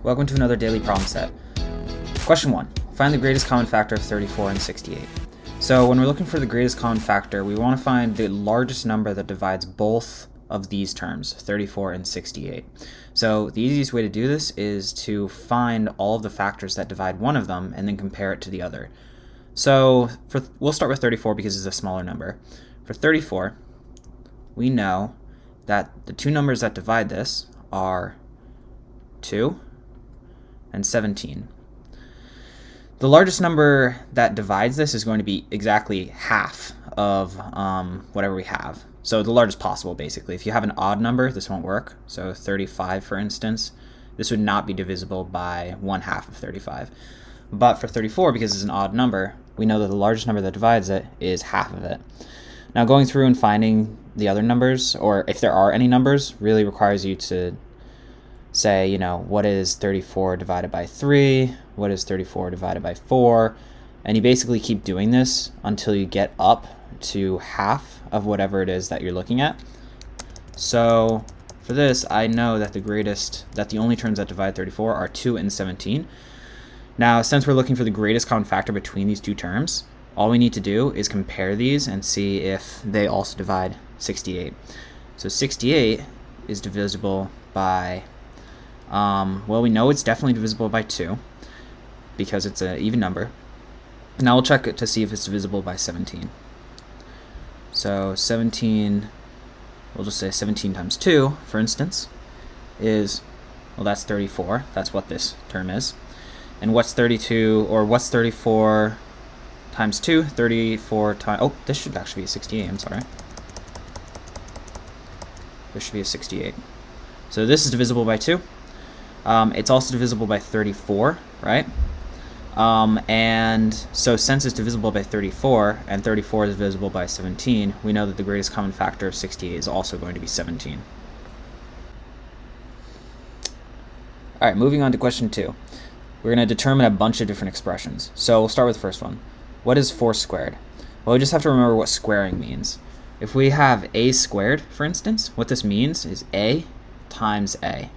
Welcome to another daily problem set. Question 1. Find the greatest common factor of 34 and 68. So when we're looking for the greatest common factor, we want to find the largest number that divides both of these terms, 34 and 68. So the easiest way to do this is to find all of the factors that divide one of them and then compare it to the other. So we'll start with 34 because it's a smaller number. For 34, we know that the two numbers that divide this are 2 and 17. The largest number that divides this is going to be exactly half of whatever we have. So the largest possible, basically. If you have an odd number, this won't work. So 35, for instance, this would not be divisible by 1/2 of 35. But for 34, because it's an odd number, we know that the largest number that divides it is half of it. Now going through and finding the other numbers, or if there are any numbers, really requires you to say, what is 34 divided by 3? What is 34 divided by 4? And you basically keep doing this until you get up to half of whatever it is that you're looking at. So for this, I know that the only terms that divide 34 are 2 and 17. Now, since we're looking for the greatest common factor between these two terms, all we need to do is compare these and see if they also divide 68. So 68 is divisible by, well, we know it's definitely divisible by 2 because it's an even number. Now we'll check it to see if it's divisible by 17. So 17, we'll just say 17 times 2, for instance, is, well, that's 34. That's what this term is. And what's 32, or what's 34 times 2? 34 times, oh, this should actually be a 68, I'm sorry. This should be a 68. So this is divisible by 2. It's also divisible by 34, right? And so since it's divisible by 34, and 34 is divisible by 17, we know that the greatest common factor of 68 is also going to be 17. Alright, moving on to question 2. We're going to determine a bunch of different expressions. So we'll start with the first one. What is 4 squared? Well, we just have to remember what squaring means. If we have a squared, for instance, what this means is a times a.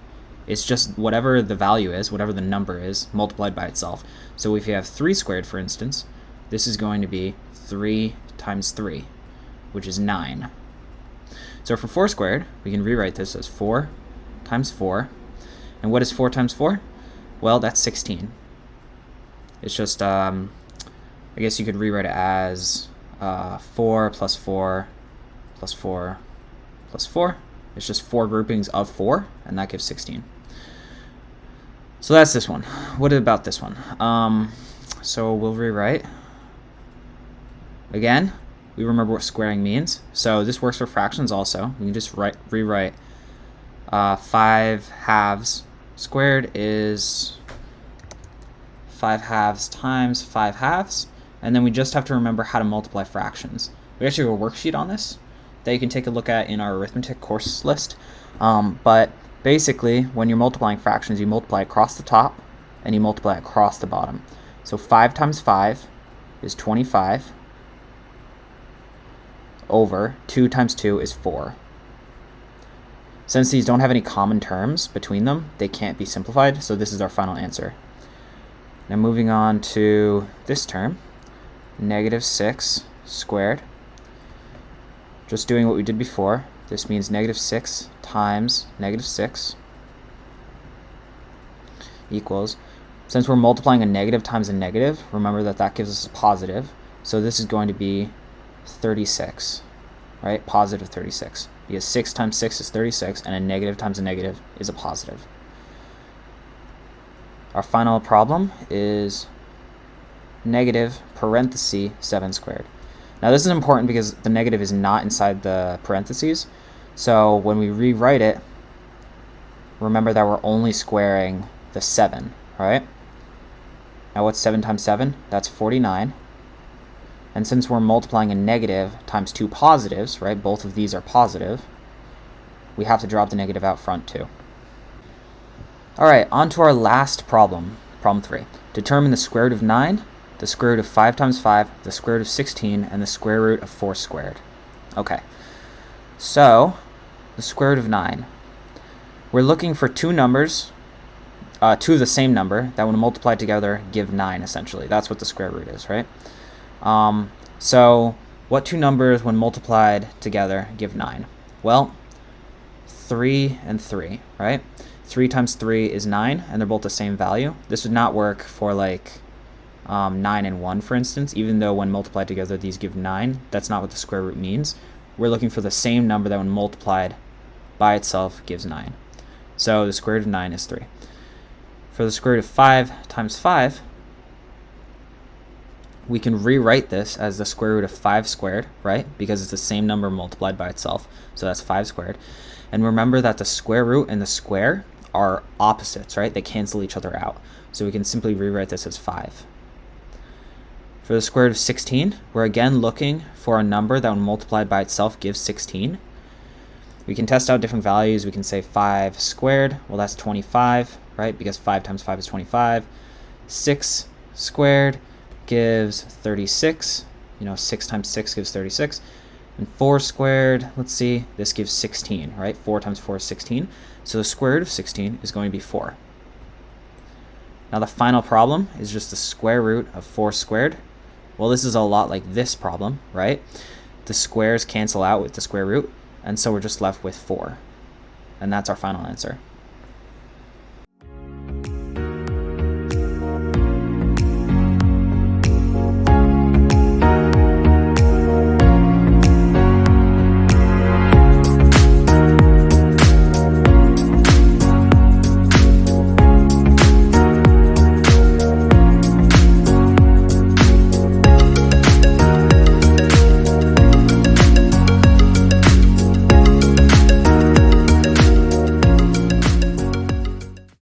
It's just whatever the value is, whatever the number is, multiplied by itself. So if you have 3 squared, for instance, this is going to be 3 times 3, which is 9. So for 4 squared, we can rewrite this as 4 times 4. And what is 4 times 4? Well, that's 16. It's just, I guess you could rewrite it as 4 plus 4 plus 4 plus 4. It's just 4 groupings of 4, and that gives 16. So that's this one. What about this one? So we'll rewrite. Again, we remember what squaring means. So this works for fractions also. We can just rewrite 5 halves squared is 5 halves times 5 halves. And then we just have to remember how to multiply fractions. We actually have a worksheet on this that you can take a look at in our arithmetic course list. But basically, when you're multiplying fractions, you multiply across the top and you multiply across the bottom. So 5 times 5 is 25 over 2 times 2 is 4. Since these don't have any common terms between them, they can't be simplified, so this is our final answer. Now moving on to this term, -6 squared. Just doing what we did before, this means -6 times -6 equals, since we're multiplying a negative times a negative, remember that that gives us a positive, so this is going to be 36, right? Positive 36, because 6 times 6 is 36, and a negative times a negative is a positive. Our final problem is negative parenthesis 7 squared. Now this is important because the negative is not inside the parentheses, so when we rewrite it, remember that we're only squaring the 7, right? Now what's 7 times 7? That's 49. And since we're multiplying a negative times 2 positives, right, both of these are positive, we have to drop the negative out front too. Alright, on to our last problem, problem 3. Determine the square root of 9, the square root of 5 times 5, the square root of 16, and the square root of 4 squared. Okay, so the square root of 9. We're looking for two numbers two of the same number that when multiplied together give 9, essentially. That's what the square root is, right? So what two numbers when multiplied together give 9? Well, 3 and 3, right? 3 times 3 is 9, and they're both the same value. This would not work for like 9 and 1, for instance, even though when multiplied together these give 9. That's not what the square root means. We're looking for the same number that when multiplied by itself gives 9. So the square root of 9 is 3. For the square root of 5 times 5, we can rewrite this as the square root of 5 squared, right? Because it's the same number multiplied by itself. So that's 5 squared. And remember that the square root and the square are opposites, right? They cancel each other out. So we can simply rewrite this as 5. For the square root of 16, we're again looking for a number that when multiplied by itself gives 16. We can test out different values. We can say 5 squared. Well, that's 25, right? Because 5 times 5 is 25. 6 squared gives 36. 6 times 6 gives 36. And 4 squared, let's see, this gives 16, right? 4 times 4 is 16. So the square root of 16 is going to be 4. Now the final problem is just the square root of 4 squared. Well, this is a lot like this problem, right? The squares cancel out with the square root, and so we're just left with 4. And that's our final answer.